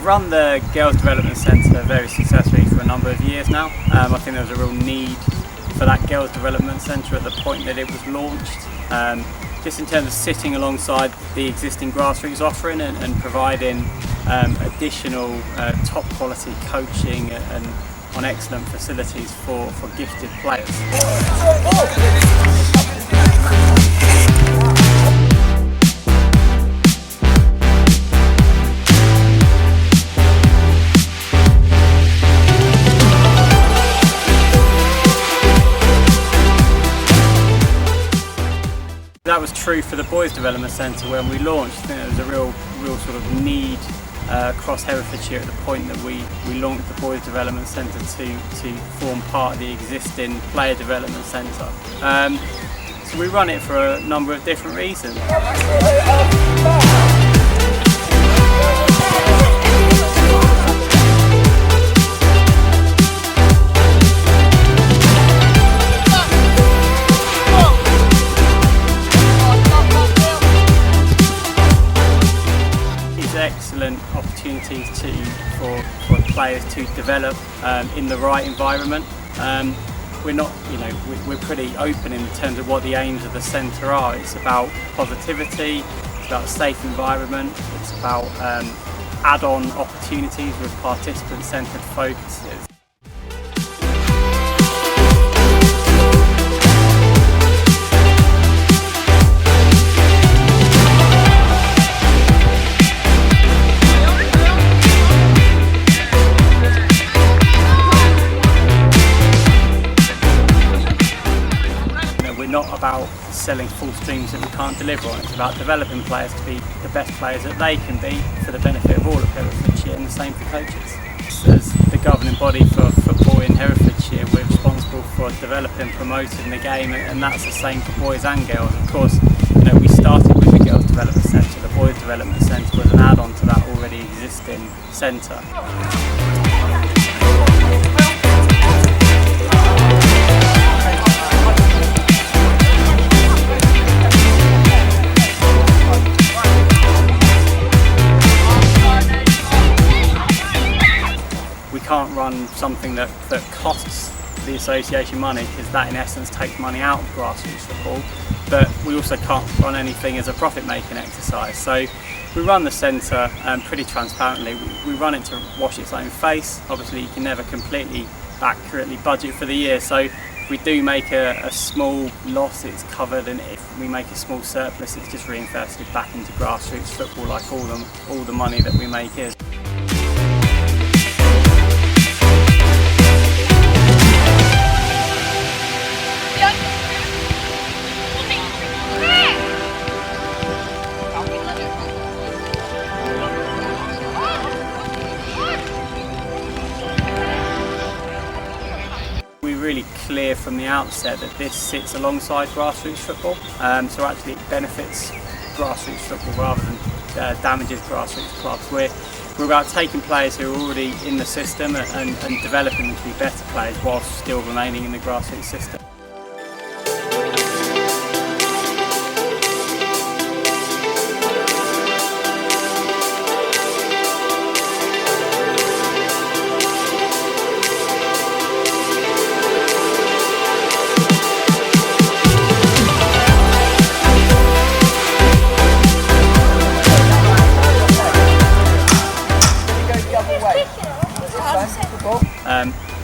run the Girls Development Centre very successfully for a number of years now. I think there was a real need for that Girls Development Centre at the point that it was launched. Just in terms of sitting alongside the existing grassroots offering and providing additional top quality coaching and on excellent facilities for gifted players. That was true for the Boys Development Centre when we launched. I think there was a real sort of need across Herefordshire at the point that we launched the Boys Development Centre to form part of the existing Player Development Centre. So we run it for a number of different reasons. Excellent opportunities for players to develop in the right environment. We're not, we're pretty open in terms of what the aims of the centre are. It's about positivity, it's about a safe environment, it's about add-on opportunities with participant-centred focuses. Not about selling full streams that we can't deliver on. It's about developing players to be the best players that they can be for the benefit of all of Herefordshire, and the same for coaches. As the governing body for football in Herefordshire, we're responsible for developing, promoting the game, and that's the same for boys and girls. Of course, we started with the Girls Development Centre. The Boys Development Centre was an add-on to that already existing centre. We can't run something that costs the association money, because that in essence takes money out of grassroots football, but we also can't run anything as a profit-making exercise. So we run the centre pretty transparently. We run it to wash its own face. Obviously you can never completely accurately budget for the year, so if we do make a small loss, it's covered, and if we make a small surplus, it's just reinvested back into grassroots football, like all the money that we make is. Really clear from the outset that this sits alongside grassroots football, so actually it benefits grassroots football rather than damages grassroots clubs. We're about taking players who are already in the system and developing them to be better players whilst still remaining in the grassroots system.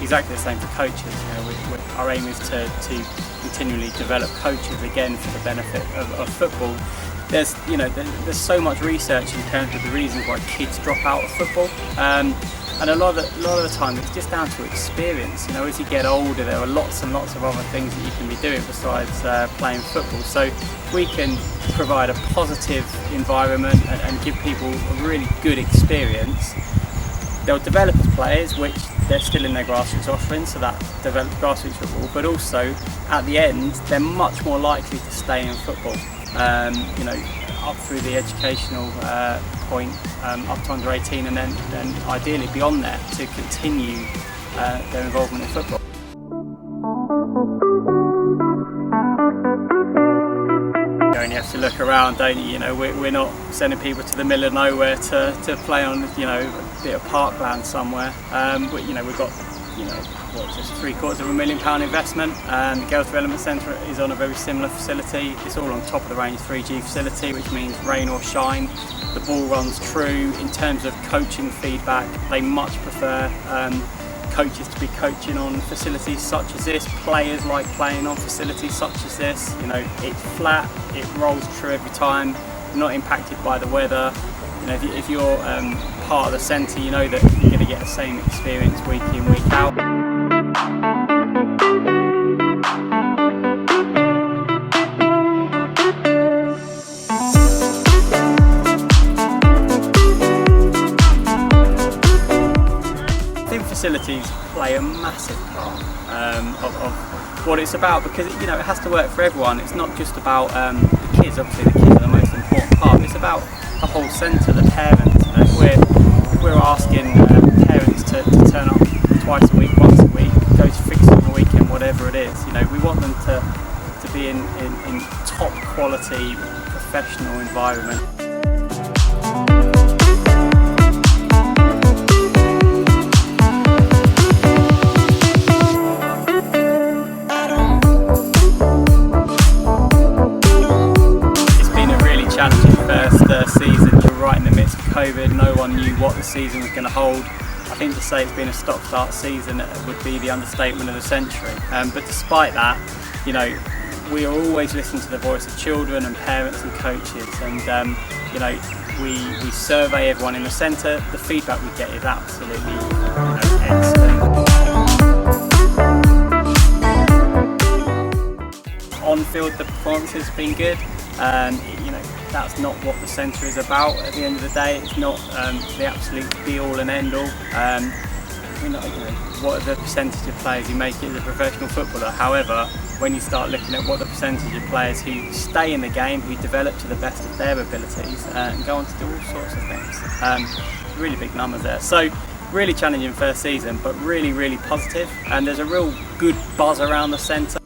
Exactly the same for coaches. Our aim is to continually develop coaches again for the benefit of football. There's so much research in terms of the reasons why kids drop out of football, and a lot of the time it's just down to experience. As you get older, there are lots and lots of other things that you can be doing besides playing football. So if we can provide a positive environment and give people a really good experience, they'll develop as players, which they're still in their grassroots offering, so that develops grassroots football, but also at the end they're much more likely to stay in football, up through the educational point, up to under 18, and then ideally beyond that to continue their involvement in football. And you have to look around, don't you? We're not sending people to the middle of nowhere to play on bit of parkland somewhere. We've got, what's this, £750,000 investment, and the Girls Development Centre is on a very similar facility. It's all on top of the range 3G facility, which means rain or shine, the ball runs true. In terms of coaching feedback, they much prefer coaches to be coaching on facilities such as this. Players like playing on facilities such as this. It's flat, it rolls true every time, not impacted by the weather. If you're part of the centre, you know that you're going to get the same experience week in, week out. Facilities play a massive part of what it's about, because it has to work for everyone. It's not just about the kids. Obviously the kids are the most important part. It's about the whole centre, the parents. If we're asking parents to turn up twice a week, once a week, go to fixtures on the weekend, whatever it is, we want them to be in top quality professional environment. Challenging first season. You're right in the midst of COVID. No one knew what the season was going to hold. I think to say it's been a stop-start season would be the understatement of the century. But despite that, we are always listening to the voice of children and parents and coaches, and we survey everyone in the centre. The feedback we get is absolutely excellent. On-field, the performance has been good. That's not what the centre is about at the end of the day. It's not the absolute be-all and end-all. What are the percentage of players who make it as a professional footballer? However, when you start looking at what the percentage of players who stay in the game, who develop to the best of their abilities and go on to do all sorts of things, really big numbers there. So really challenging first season, but really, really positive. And there's a real good buzz around the centre.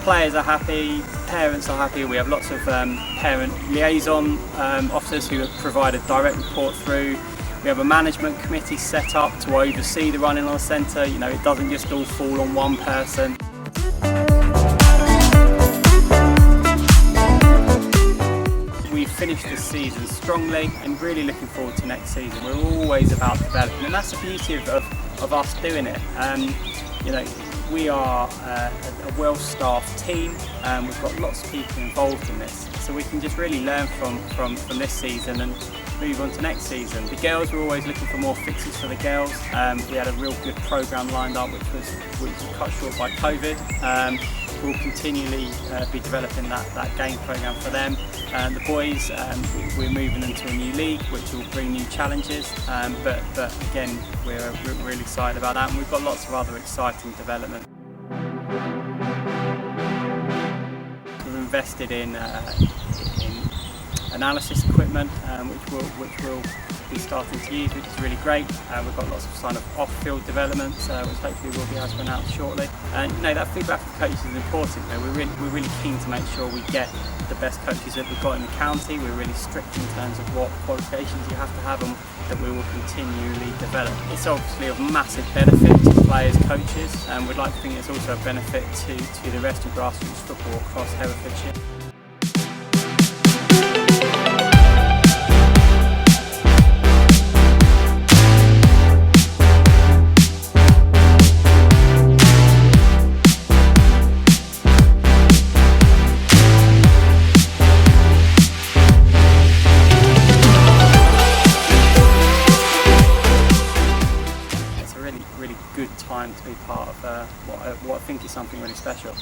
Players are happy, parents are happy. We have lots of parent liaison officers who provide a direct report through. We have a management committee set up to oversee the running on the centre. It doesn't just all fall on one person. We've finished this season strongly and really looking forward to next season. We're always about developing, and that's the beauty of us doing it. We are a well-staffed team, and we've got lots of people involved in this, so we can just really learn from this season and move on to next season. The girls, we're always looking for more fixtures for the girls. We had a real good programme lined up, which was cut short by COVID. We'll continually be developing that game programme for them. The boys, we're moving into a new league, which will bring new challenges, but again, we're really excited about that, and we've got lots of other exciting development. We've invested in analysis equipment, which we'll be starting to use, which is really great. We've got lots of off-field developments, which hopefully we'll be able to announce shortly. And that feedback from coaches is important. We're really keen to make sure we get the best coaches that we've got in the county. We're really strict in terms of what qualifications you have to have, and that we will continually develop. It's obviously of massive benefit to players, coaches, and we'd like to think it's also a benefit to the rest of grassroots football across Herefordshire. Really good time to be part of what I think is something really special.